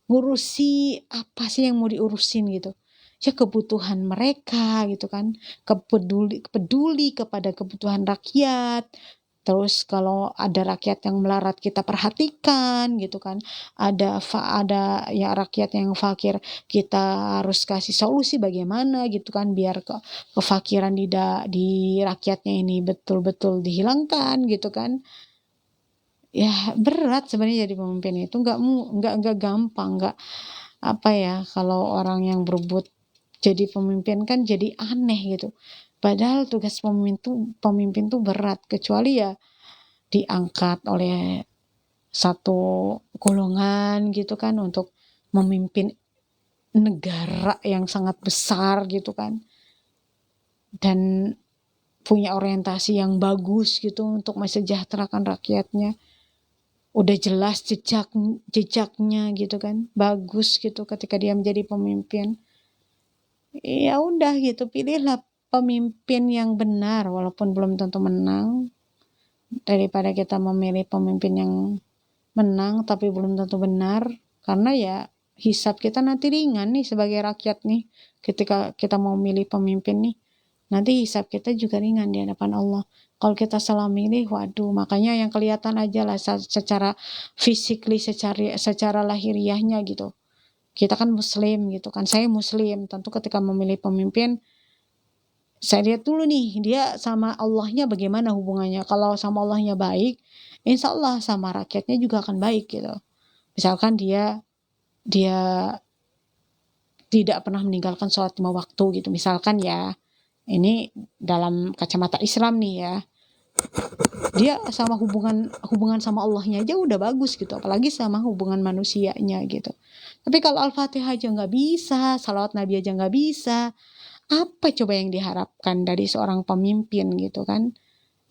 Ngurusi apa sih yang mau diurusin gitu. Ya kebutuhan mereka gitu kan. Peduli kepada kebutuhan rakyat. Terus kalau ada rakyat yang melarat kita perhatikan gitu kan. Ada ya rakyat yang fakir kita harus kasih solusi bagaimana gitu kan biar kefakiran di rakyatnya ini betul-betul dihilangkan gitu kan. Ya berat sebenarnya jadi pemimpin itu nggak gampang, nggak apa ya, kalau orang yang berebut jadi pemimpin kan jadi aneh gitu. Padahal tugas pemimpin tuh berat, kecuali ya diangkat oleh satu golongan gitu kan untuk memimpin negara yang sangat besar gitu kan, dan punya orientasi yang bagus gitu untuk mensejahterakan rakyatnya. Udah jelas jejaknya gitu kan, bagus gitu ketika dia menjadi pemimpin. Ya udah gitu, pilihlah pemimpin yang benar walaupun belum tentu menang, daripada kita memilih pemimpin yang menang tapi belum tentu benar. Karena ya hisab kita nanti ringan nih sebagai rakyat nih, ketika kita mau milih pemimpin nih, nanti hisab kita juga ringan di hadapan Allah. Kalau kita salah milih, waduh, makanya yang kelihatan aja lah secara physically, secara lahiriahnya gitu. Kita kan muslim gitu kan, saya muslim, tentu ketika memilih pemimpin, saya lihat dulu nih, dia sama Allahnya bagaimana hubungannya. Kalau sama Allahnya baik, insya Allah sama rakyatnya juga akan baik gitu. Misalkan dia tidak pernah meninggalkan sholat 5 waktu gitu, misalkan ya. Ini dalam kacamata Islam nih ya. Dia sama hubungan sama Allahnya aja udah bagus gitu, apalagi sama hubungan manusianya gitu. Tapi kalau Al-Fatihah aja nggak bisa, salawat Nabi aja nggak bisa, apa coba yang diharapkan dari seorang pemimpin gitu kan?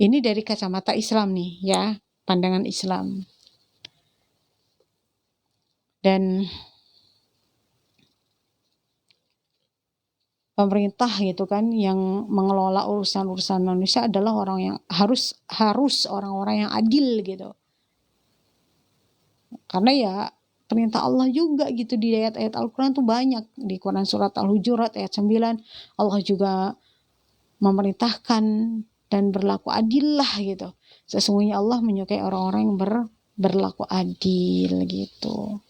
Ini dari kacamata Islam nih ya, pandangan Islam. Dan pemerintah gitu kan yang mengelola urusan-urusan manusia adalah orang yang harus orang-orang yang adil gitu. Karena ya perintah Allah juga gitu di ayat-ayat Al-Quran tuh banyak. Di Quran surat Al-Hujurat ayat 9, Allah juga memerintahkan dan berlaku adil lah gitu. Sesungguhnya Allah menyukai orang-orang yang berlaku adil gitu.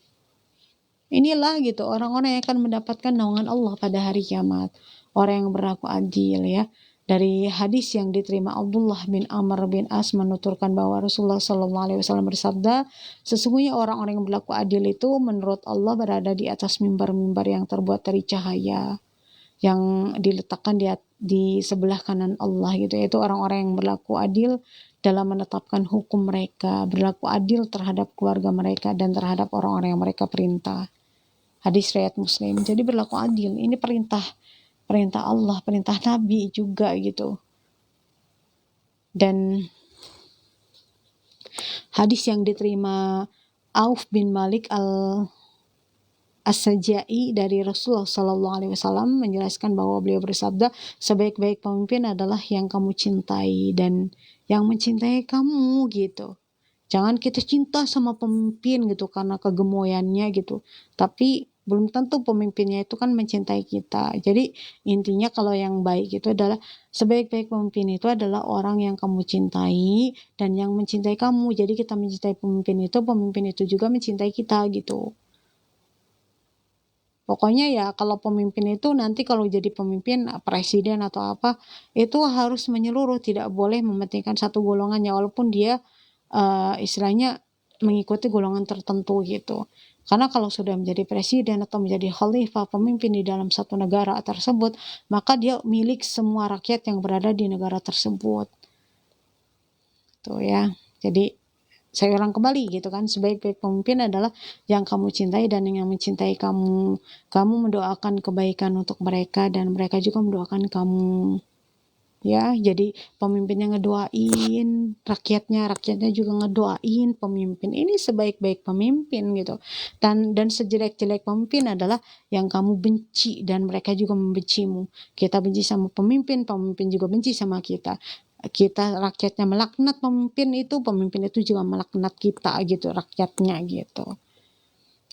Inilah gitu orang-orang yang akan mendapatkan naungan Allah pada hari kiamat. Orang yang berlaku adil ya. Dari hadis yang diterima Abdullah bin Amr bin As menuturkan bahwa Rasulullah SAW bersabda, sesungguhnya orang-orang yang berlaku adil itu menurut Allah berada di atas mimbar-mimbar yang terbuat dari cahaya, yang diletakkan di sebelah kanan Allah gitu, yaitu orang-orang yang berlaku adil dalam menetapkan hukum mereka, berlaku adil terhadap keluarga mereka dan terhadap orang-orang yang mereka perintah. Hadis riwayat Muslim. Jadi berlaku adil. Ini perintah Allah, perintah Nabi juga gitu. Dan hadis yang diterima Auf bin Malik As-Sajai dari Rasulullah SAW menjelaskan bahwa beliau bersabda, sebaik-baik pemimpin adalah yang kamu cintai dan yang mencintai kamu gitu. Jangan kita cinta sama pemimpin gitu karena kegemuyannya gitu. Tapi belum tentu pemimpinnya itu kan mencintai kita. Jadi intinya kalau yang baik itu adalah sebaik-baik pemimpin itu adalah orang yang kamu cintai dan yang mencintai kamu. Jadi kita mencintai pemimpin itu juga mencintai kita gitu. Pokoknya ya kalau pemimpin itu nanti kalau jadi pemimpin presiden atau apa itu harus menyeluruh, tidak boleh mementingkan satu golongannya walaupun dia istilahnya mengikuti golongan tertentu gitu. Karena kalau sudah menjadi presiden atau menjadi khalifah, pemimpin di dalam satu negara tersebut, maka dia milik semua rakyat yang berada di negara tersebut. Tuh ya. Jadi saya ulang kembali gitu kan, sebaik-baik pemimpin adalah yang kamu cintai dan yang mencintai kamu. Kamu mendoakan kebaikan untuk mereka dan mereka juga mendoakan kamu. Ya, jadi pemimpinnya ngedoain rakyatnya juga ngedoain pemimpin. Ini sebaik-baik pemimpin gitu. Dan sejelek-jelek pemimpin adalah yang kamu benci dan mereka juga membencimu. Kita benci sama pemimpin juga benci sama kita. Kita rakyatnya melaknat pemimpin itu juga melaknat kita gitu, rakyatnya gitu.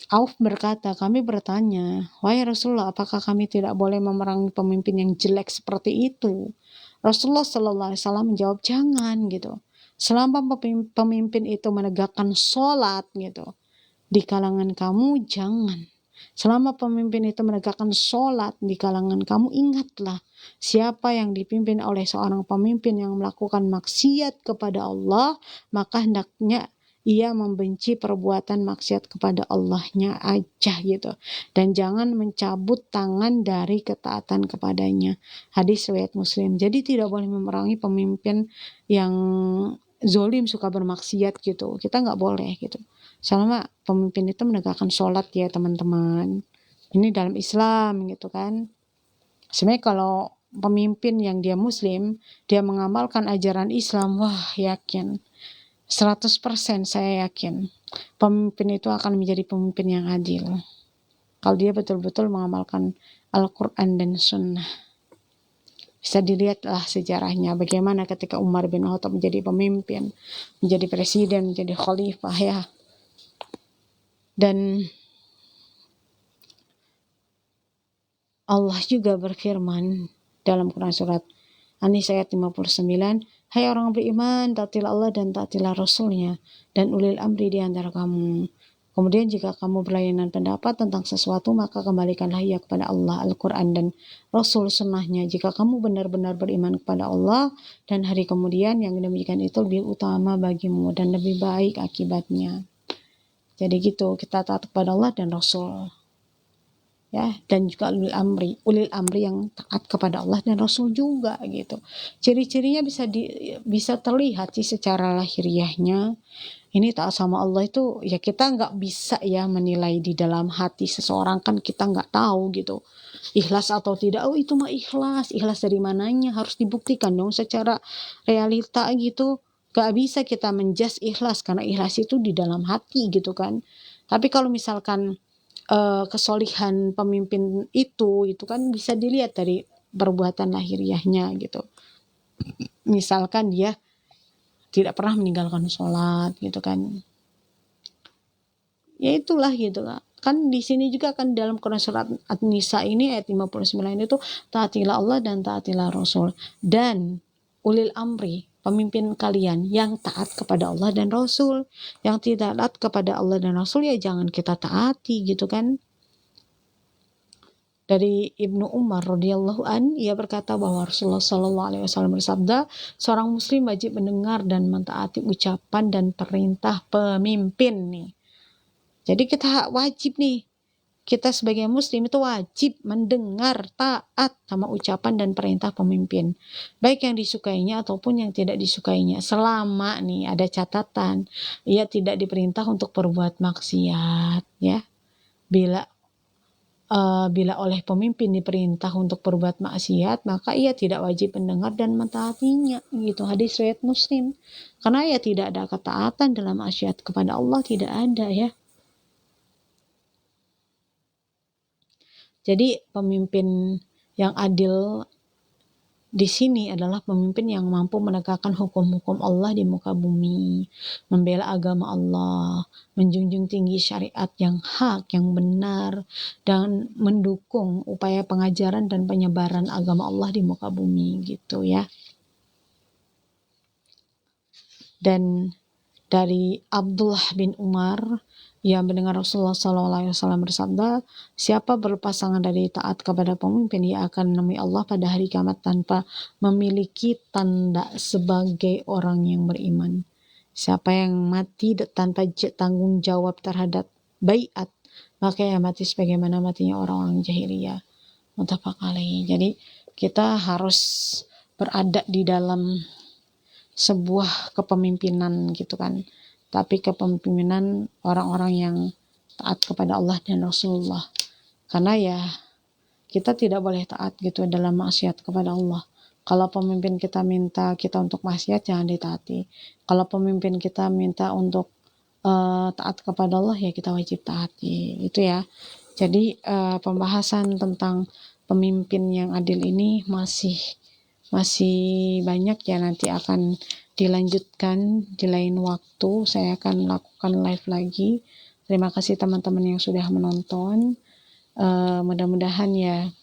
Auf berkata, kami bertanya, wahai Rasulullah, apakah kami tidak boleh memerangi pemimpin yang jelek seperti itu? Rasulullah Sallallahu Alaihi Wasallam menjawab, jangan gitu. Selama pemimpin itu menegakkan sholat gitu, di kalangan kamu jangan. Selama pemimpin itu menegakkan sholat di kalangan kamu, ingatlah siapa yang dipimpin oleh seorang pemimpin yang melakukan maksiat kepada Allah, maka hendaknya ia membenci perbuatan maksiat kepada Allahnya aja gitu. Dan jangan mencabut tangan dari ketaatan kepadanya. Hadis riwayat Muslim. Jadi tidak boleh memerangi pemimpin yang zolim, suka bermaksiat gitu. Kita nggak boleh gitu. Selama pemimpin itu menegakkan sholat ya teman-teman. Ini dalam Islam gitu kan. Sebenarnya kalau pemimpin yang dia muslim, dia mengamalkan ajaran Islam, wah yakin. 100% saya yakin pemimpin itu akan menjadi pemimpin yang adil kalau dia betul-betul mengamalkan Al-Quran dan Sunnah. Bisa dilihatlah sejarahnya bagaimana ketika Umar bin Khattab menjadi pemimpin, menjadi presiden, menjadi khalifah ya. Dan Allah juga berfirman dalam Quran surat An-Nisa ayat 59, hai orang beriman, taatilah Allah dan taatilah Rasulnya dan ulil amri di antara kamu. Kemudian jika kamu berlainan pendapat tentang sesuatu, maka kembalikanlah ia kepada Allah, Al-Quran dan Rasul sunnahnya. Jika kamu benar-benar beriman kepada Allah dan hari kemudian, yang demikian itu lebih utama bagimu dan lebih baik akibatnya. Jadi gitu, kita taat kepada Allah dan Rasul. Ya, dan juga ulil amri yang taat kepada Allah dan Rasul juga gitu. Ciri-cirinya bisa terlihat sih secara lahiriahnya. Ini taat sama Allah itu ya kita nggak bisa ya menilai di dalam hati seseorang, kan kita nggak tahu gitu. Ikhlas atau tidak, oh itu mah ikhlas dari mananya harus dibuktikan dong secara realita gitu. Gak bisa kita menjudge ikhlas karena ikhlas itu di dalam hati gitu kan. Tapi kalau misalkan kesolihan pemimpin itu kan bisa dilihat dari perbuatan lahiriahnya gitu. Misalkan dia tidak pernah meninggalkan sholat gitu kan. Ya itulah gitu lah. Kan di sini juga kan dalam Quran surat An-Nisa ini ayat 59 itu taatilah Allah dan taatilah Rasul dan ulil amri, pemimpin kalian yang taat kepada Allah dan Rasul. Yang tidak taat kepada Allah dan Rasul ya jangan kita taati gitu kan. Dari Ibnu Umar radhiyallahu an, ia berkata bahwa Rasulullah sallallahu alaihi wasallam bersabda, seorang muslim wajib mendengar dan mentaati ucapan dan perintah pemimpin nih. Jadi kita wajib nih, kita sebagai muslim itu wajib mendengar, taat sama ucapan dan perintah pemimpin, baik yang disukainya ataupun yang tidak disukainya, selama nih ada catatan, ia tidak diperintah untuk berbuat maksiat ya. Bila oleh pemimpin diperintah untuk berbuat maksiat, maka ia tidak wajib mendengar dan mentaatinya gitu. Hadis riwayat Muslim. Karena ya tidak ada ketaatan dalam maksiat kepada Allah, tidak ada ya. Jadi pemimpin yang adil di sini adalah pemimpin yang mampu menegakkan hukum-hukum Allah di muka bumi, membela agama Allah, menjunjung tinggi syariat yang hak, yang benar, dan mendukung upaya pengajaran dan penyebaran agama Allah di muka bumi gitu ya. Dan dari Abdullah bin Umar yang mendengar Rasulullah SAW bersabda, siapa berpasangan dari taat kepada pemimpin, ia akan menemui Allah pada hari kiamat tanpa memiliki tanda sebagai orang yang beriman. Siapa yang mati tanpa tanggung jawab terhadap baiat maka ya mati sebagaimana matinya orang-orang jahiliyah. Muttafaq alaih. Jadi kita harus berada di dalam sebuah kepemimpinan gitu kan, tapi kepemimpinan orang-orang yang taat kepada Allah dan Rasulullah. Karena ya kita tidak boleh taat gitu dalam maksiat kepada Allah. Kalau pemimpin kita minta kita untuk maksiat, jangan ditaati. Kalau pemimpin kita minta untuk taat kepada Allah, ya kita wajib taati. Itu ya. Jadi pembahasan tentang pemimpin yang adil ini masih banyak ya, nanti akan dilanjutkan di lain waktu. Saya akan lakukan live lagi. Terima kasih teman-teman yang sudah menonton. Mudah-mudahan ya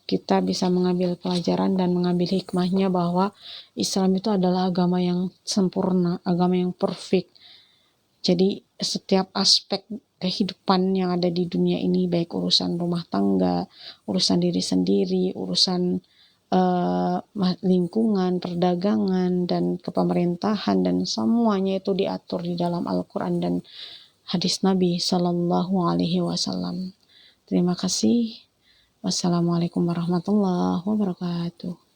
kita bisa mengambil pelajaran dan mengambil hikmahnya bahwa Islam itu adalah agama yang sempurna, agama yang perfect. Jadi setiap aspek kehidupan yang ada di dunia ini, baik urusan rumah tangga, urusan diri sendiri, urusan lingkungan, perdagangan, dan kepemerintahan, dan semuanya itu diatur di dalam Al-Quran dan hadis Nabi Sallallahu Alaihi Wasallam. Terima kasih. Wassalamualaikum warahmatullahi wabarakatuh.